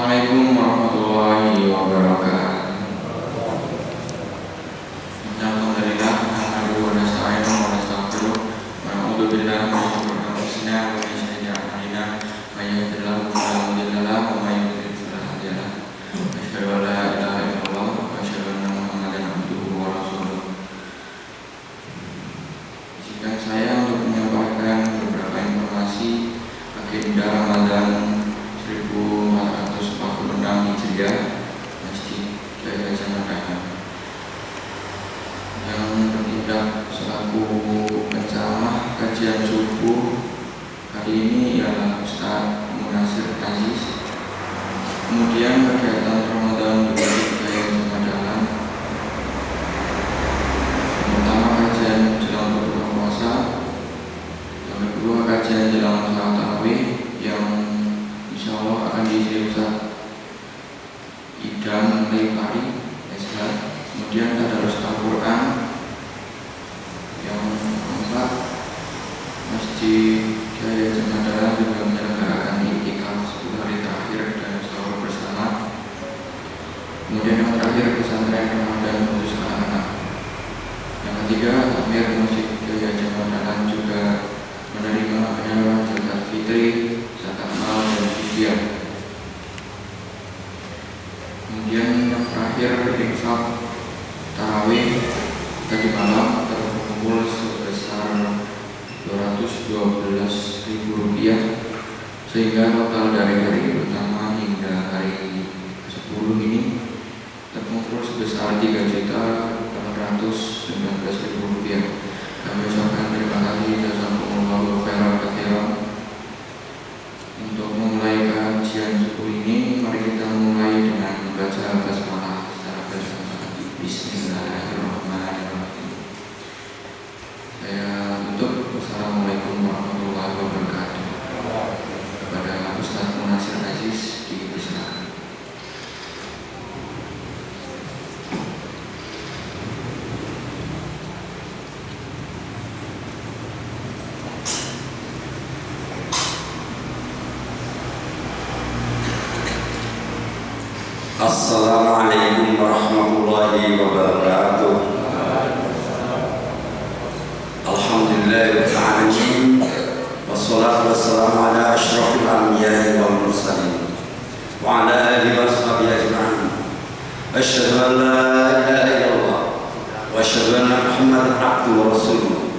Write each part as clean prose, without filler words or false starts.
Assalamualaikum warahmatullahi wabarakatuh. Alhamdulillah, nahmaduhu wa nasta'inuhu wa nastaghfiruh wa na'udzu billahi min shururi anfusina wa min sayyiati a'malina may yahdihillahu fala mudilla lahu wa may yudlil fala hadiya lahu. Asyhadu an la ilaha illallah wa asyhadu anna Muhammadan abduhu wa rasuluh. Izinkan saya untuk menyampaikan beberapa informasi agenda Ramadan 1446 Hijriah Masjid Jaya Jamadana yang bertindak selaku penceramah kajian subuh hari ini ialah Ustaz Munasir Aziz. Kemudian kegiatan Ramadan di Jaya Jamadana, yang pertama kajian jelang berbuka puasa, yang kedua kajian jelang salat tarawih yang insyaallah akan diisi Ustaz Idam Leipari Islam. Kemudian tadarus Al-Quran. Yang keempat, Masjid Jaya Jamadana juga menyelenggarakan iktikaf 10 hari terakhir dan sahur bersama. Kemudian yang terakhir, pesantren Ramadan khusus anak-anak. Yang ketiga, takmir Masjid Jaya Jamadana juga menerima penyaluran zakat fitri, zakat mal dan fidyah. Kemudian yang terakhir, infak tarawih tadi malam terkumpul sebesar Rp212.000, sehingga total dari hari pertama hingga hari ke-10 ini terkumpul sebesar Rp3.819.000. Kami ucapkan terima kasih jazakumullahu khairan katsiran. Untuk memulai kajian subuh ini, mari kita mulai dengan membaca basmalah secara bersama-sama. Bismillahirrahmanirrahim. Saya tutup. Wassalamualaikum warahmatullahi wabarakatuh. Kepada Ustaz Munasir Aziz dipersilakan. Assalamualaikum warahmatullahi wabarakatuh. Alhamdulillahirabbil alamin. Wassalatu wassalamu ala asyrafil anbiya'i wal mursalin wa ala alihi washabihi ajma'in. Asyhadu an la ilaha illallah wa asyhadu anna Muhammadan abduhu wa rasuluh.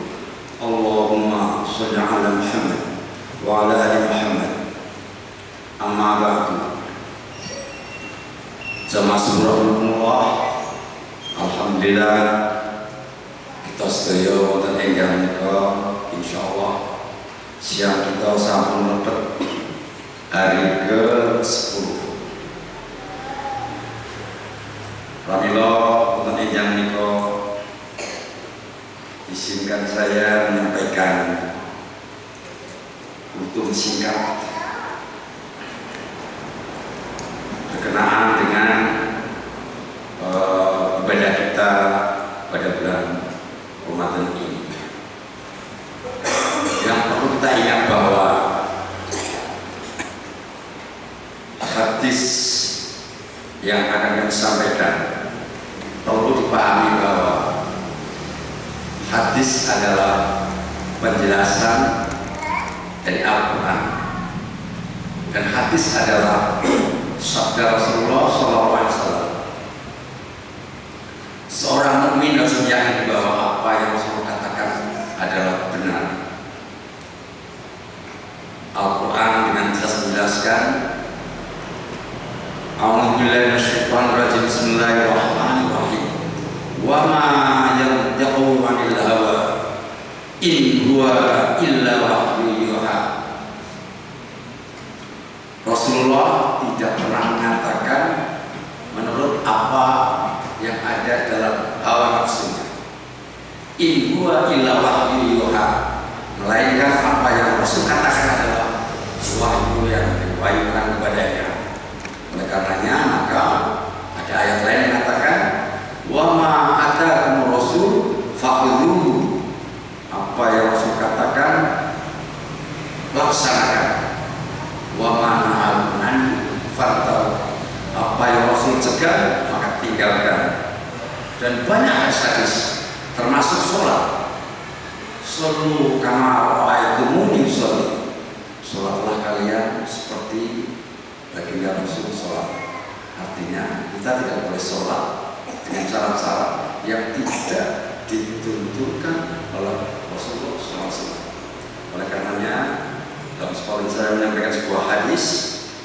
Allahumma shalli ala Muhammad wa ala ali Muhammad. Amma ba'du. Jamaah subhanallah, alhamdulillah kita sedaya wonten ingkang menika insyaallah siang kita sampun mlebet hari ke-10. Pramila wonten ingkang menika izinkan saya menyampaikan untuk singkat berkenaan dengan ibadah kita pada bulan Ramadan ini. Yang perlu kita ingat bahwa hadis yang akan kami sampaikan perlu dipahami bahwa hadis adalah penjelasan dari Al-Quran, dan hadis adalah sabda Rasulullah SAW. Seorang mukmin harus yakin bahwa apa yang Rasul katakan adalah benar. Al-Quran dengan jelas menjelaskan, A'udzubillahi minasyaitonir rajim. Bismillahirrahmanirrahim. Wa ma yantiqu 'anil hawa in huwa illa wahyu yuha. Rasulullah tidak pernah mengatakan menurut apa yang ada dalam hawa nafsunya. In huwa illa wahyu yuha, melainkan apa yang Rasul katakan adalah wahyu yang diwahyukan kepadanya. Oleh karenanya maka ada ayat lain yang mengatakan wa ma atakumur rasul fakhudhuhu, apa yang Rasul katakan laksanakan, wa ma nahakum anhu fantau. termasuk sholat. Shollu kama ra'aitumuni usolli. Sholatlah kalian seperti baginda Rasul sholat. Artinya kita tidak boleh sholat dengan cara-cara yang tidak dituntunkan oleh Rasulullah SAW. Oleh karenanya dalam sekolah saya menyampaikan sebuah hadis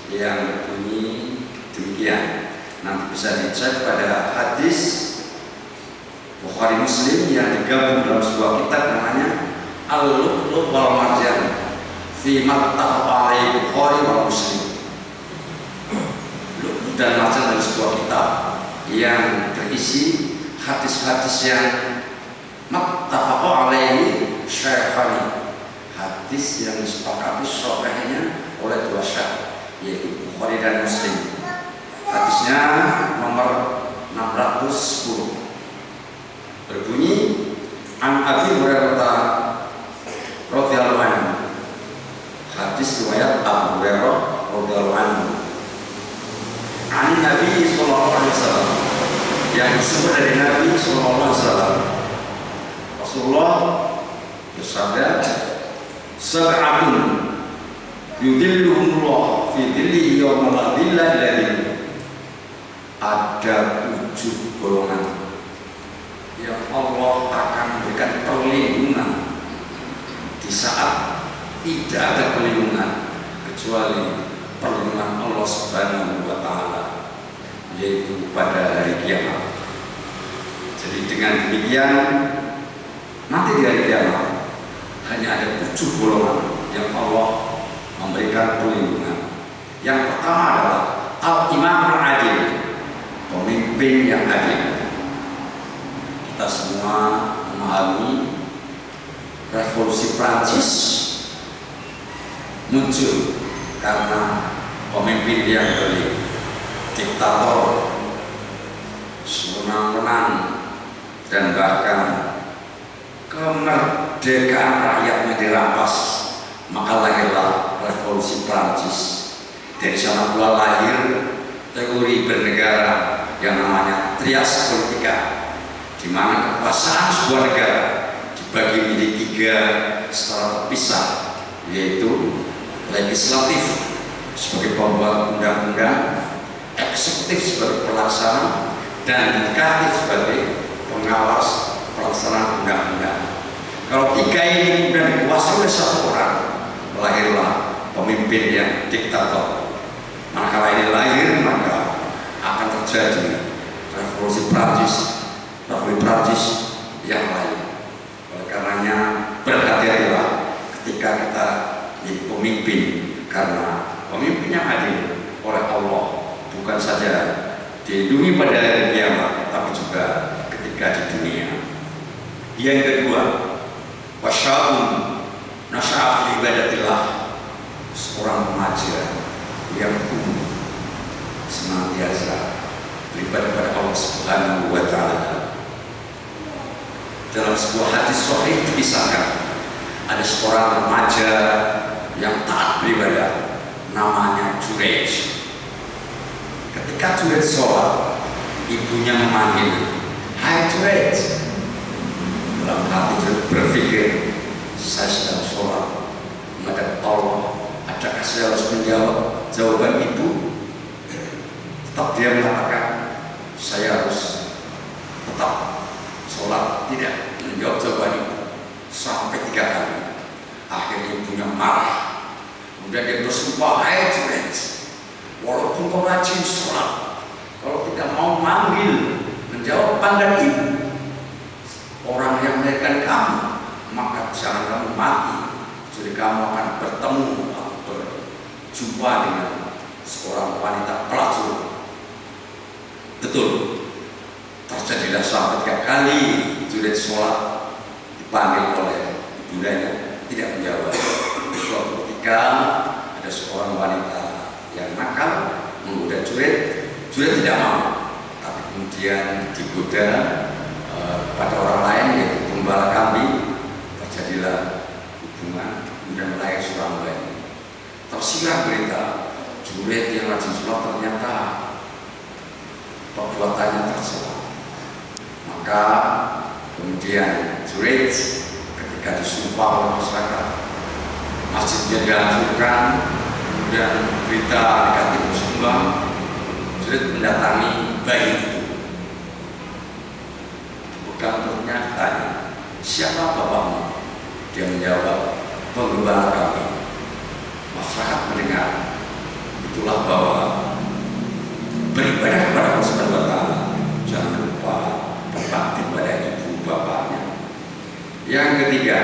yang berbunyi demikian. Nanti bisa dicek pada hadis Bukhari Muslim yang digabung dalam sebuah kitab namanya Al-Lu'lu' wal Marjan fi mattafaqa alaihi Bukhari wal Muslim. Lu'lu' dan Marjan adalah sebuah kitab yang berisi hadis-hadis yang mattafaqa alaihi syaikhani, hadis yang disepakati sahihnya oleh dua syekh, yaitu Bukhari dan Muslim. Hadisnya nomor 610 berbunyi An Abi Hurairah radhiyallahu anhu. Hadis riwayat Abu Hurairah radhiyallahu anhu. An Nabi sallallahu alaihi wasallam, yang disebut dari Nabi sallallahu alaihi wasallam. Rasulullah bersabda, sab'atun yudhilluhumullah fi dhillihi yawma la dhilla illa dhilluh. Ada 7 golongan yang Allah akan memberikan perlindungan di saat tidak ada perlindungan kecuali perlindungan Allah Subhanahu wa Ta'ala, yaitu pada hari kiamat. Jadi dengan demikian nanti di hari kiamat hanya ada 7 golongan yang Allah memberikan perlindungan. Yang pertama adalah al-imam al-adil, pemimpin yang adil. Kita semua memahami revolusi Prancis muncul karena pemimpin yang zalim, diktator, sewenang-wenang, dan bahkan kemerdekaan rakyatnya dirampas. Maka lahirlah revolusi Prancis. Dari sana pula lahir teori bernegara yang namanya trias politika, di mana kekuasaan sebuah negara dibagi menjadi 3 secara terpisah, yaitu legislatif sebagai pembuat undang-undang, eksekutif sebagai pelaksana, dan yudikatif sebagai pengawas pelaksanaan undang-undang. Kalau 3 ini kemudian dikuasai oleh satu orang, lahirlah pemimpin yang diktator. Manakala ini lahir, maka akan terjadi revolusi Prancis yang lain. Oleh karenanya berhati-hatilah ketika kita menjadi pemimpin, karena pemimpin yang adil oleh Allah bukan saja dilindungi pada hari kiamat, tapi juga ketika di dunia. Yang kedua, wasya'un nasya'a fi ibadatillah, seorang remaja yang senantiasa beribadah kepada Allah Subhanahu wa Ta'ala. Dalam sebuah hadis sahih dikisahkan ada seorang remaja yang taat beribadah, namanya Jurej. Ketika Jurej sholat, ibunya memanggil, "Hai Jurej." Dalam hati Jurej berpikir, saya sedang sholat menghadap Allah, adakah saya harus menjawab jawaban ibu? Tetap dia mengatakan, saya harus tetap sholat, tidak menjawab jawaban ibu. Sampai 3 kali. Akhirnya ibunya marah. Kemudian dia bersumpah, "Hai Jurej, walaupun kau rajin sholat, kalau tidak mau manggil, menjawab panggilan ibu, orang yang melahirkan kamu, maka jangan kamu mati. Jadi kamu akan bertemu atau berjumpa dengan seorang wanita pelacur." Betul, terjadilah sampai 3 kali Jurej sholat dipanggil oleh ibundanya, tidak menjawab. Suatu ketika ada seorang wanita yang nakal menggoda Jurej. Jurej tidak mau, tapi kemudian digoda pada orang lain, yaitu pengembala kambing. Terjadilah hubungan, kemudian melahirkan seorang bayi. Tersiar berita, Jurej yang rajin sholat ternyata perbuatannya tercela. Maka Kemudian Zurich ketika disumpah oleh masyarakat, masjidnya dihancurkan, kemudian berita negatif bersumbang, Zurich mendatangi bayi itu. Pegang perutnya, tanya, siapa bapakmu? Dia menjawab, penggembala kami. Masyarakat mendengar, itulah bahwa beribadah kepada Allah Subhanahu wa Ta'ala, jangan lupa berbakti pada ibu bapaknya. Yang ketiga,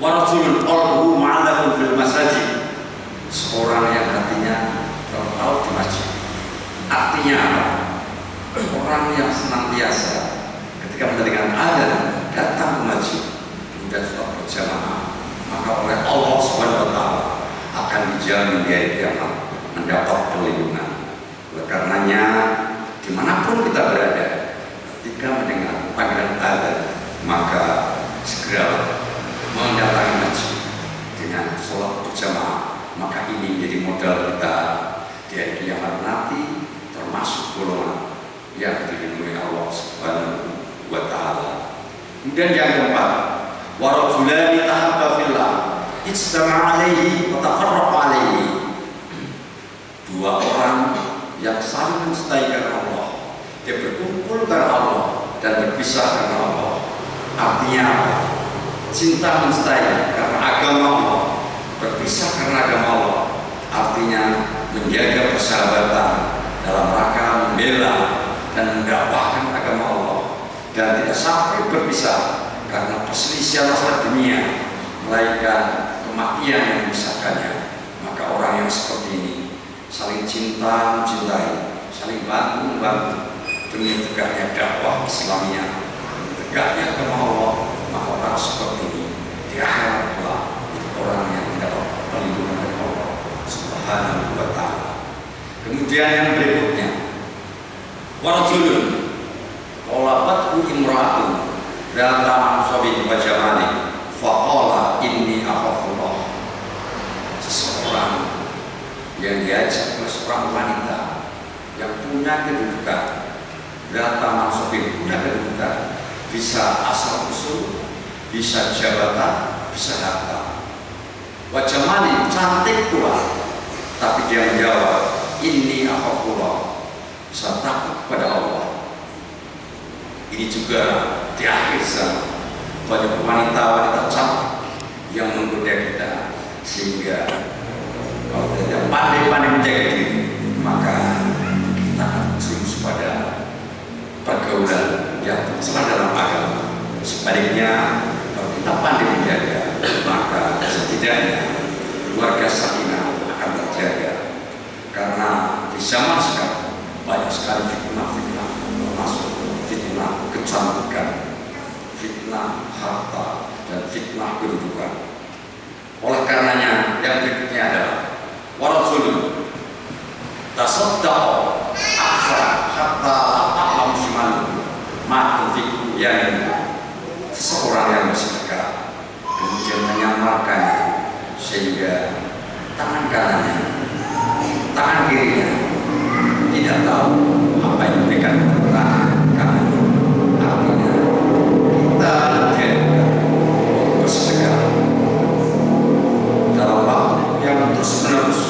wa rajulun qalbuhu ma'allaqun fil masajid, seorang yang hatinya terpaut di masjid. Artinya apa? Orang yang senantiasa ketika mendengar azan datang ke masjid kemudian sholat berjamaah, maka oleh Allah Subhanahu wa Ta'ala akan dijamin di hari kiamat mendapat perlindungan. Oleh karenanya dimanapun kita berada, ketika mendengar panggilan azan, maka segera mendatangi masjid dengan sholat berjamaah. Maka ini menjadi modal kita di hari kiamat nanti, termasuk golongan yang dilindungi Allah Subhanahu wa Ta'ala. Kemudian yang keempat, wa rajulani tahabba fillah ijtama'a alaihi wa tafarraqa alaihi, dua orang yang saling mencintai karena Allah, dia berkumpul karena Allah dan berpisah karena Allah. Artinya apa? Cinta mencintai karena agama Allah, berpisah karena agama Allah, artinya menjaga persahabatan dalam rangka membela dan mendakwahkan agama Allah, dan tidak sampai berpisah karena perselisihan masalah dunia, melainkan kematian yang memisahkannya. Maka orang yang seperti ini saling cinta mencintai, saling bantu membantu demi tegaknya dakwah Islamiyah, tegaknya agama Allah. Maka orang seperti ini di akhirat kelak itu orang yang mendapat perlindungan dari Allah Subhanahu wa Ta'ala. Kemudian yang berikutnya, wa rajulun qalabathu imra'atun dzata mansabin wa jamalin faqala inni akhafullah, seseorang yang diajak oleh seorang wanita yang punya kedudukan, dzata mansabin, punya kedudukan, bisa asal usul, bisa jabatan, bisa harta, wa jamalin, cantik pula, tapi dia menjawab, inni akhafullah, saya takut pada Allah. Ini juga di akhir zaman banyak wanita-wanita cantik yang menggoda kita, sehingga kalau tidak pandai-pandai menjaga diri, maka kita akan terus pada pergaulan yang tercela dalam agama. Sebaliknya, kalau kita pandai menjaga, maka setidaknya keluarga sakinah akan terjaga. Karena di zaman sekarang banyak sekali fitnah-fitnah, termasuk fitnah kecantikan, fitnah harta, dan fitnah kedudukan. Oleh karenanya yang berikutnya adalah wa rajulun tasaddaqa akhra hatta a'lam shimaluhu ma tunfiqu yaminuhu, seseorang yang bersedekah kemudian menyamarkannya sehingga tangan kanannya, tangan kirinya tidak tahu apa yang diberikan kepada tangan kanan. Artinya kita dianjurkan bersedekah dalam waktu yang terus menerus,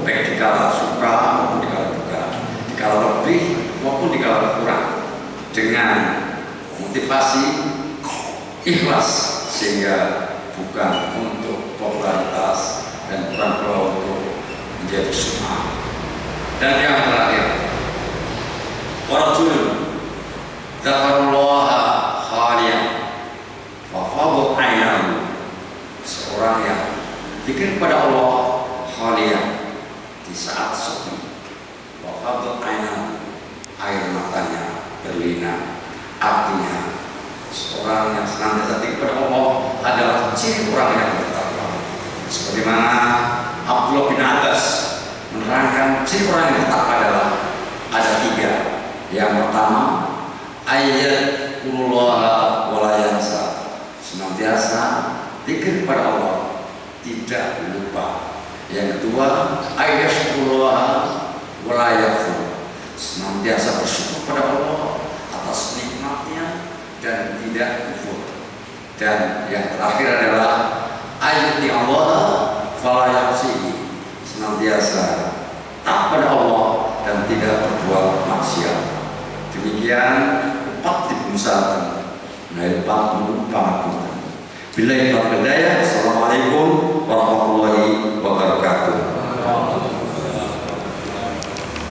baik dikala suka maupun dikala duka, dikala lebih maupun dikala kurang, dengan motivasi ikhlas, sehingga bukan untuk popularitas dan bukan pula untuk menjadi sum'ah. Dan yang terakhir, wa rajulun dzakarallaha khaliyan wa fadat 'ainahu, seorang yang zikir kepada Allah khaliyan, di saat sepi, wa fadat 'ainahu, air matanya berlinang. Artinya seorang yang senantiasa zikir kepada Allah adalah ciri orang yang bertakwa. Sebagaimana Abdullah bin Abbas menerangkan ciri orang yang bertakwa adalah ada tiga. Yang pertama, ayatullah wa la yansa, senantiasa zikir kepada Allah, tidak lupa. Yang kedua, ayatullah wa la yakfur, senantiasa bersyukur kepada Allah atas nikmatnya dan tidak kufur. Dan yang terakhir adalah ayati Allah fala ya'sihi, senantiasa taat pada Allah dan tidak berbuat maksiat. Demikian 4 dipengusahakan. Nah, 40 pangapunten. Billahi taufiq hidayah. Assalamualaikum warahmatullahi wabarakatuh.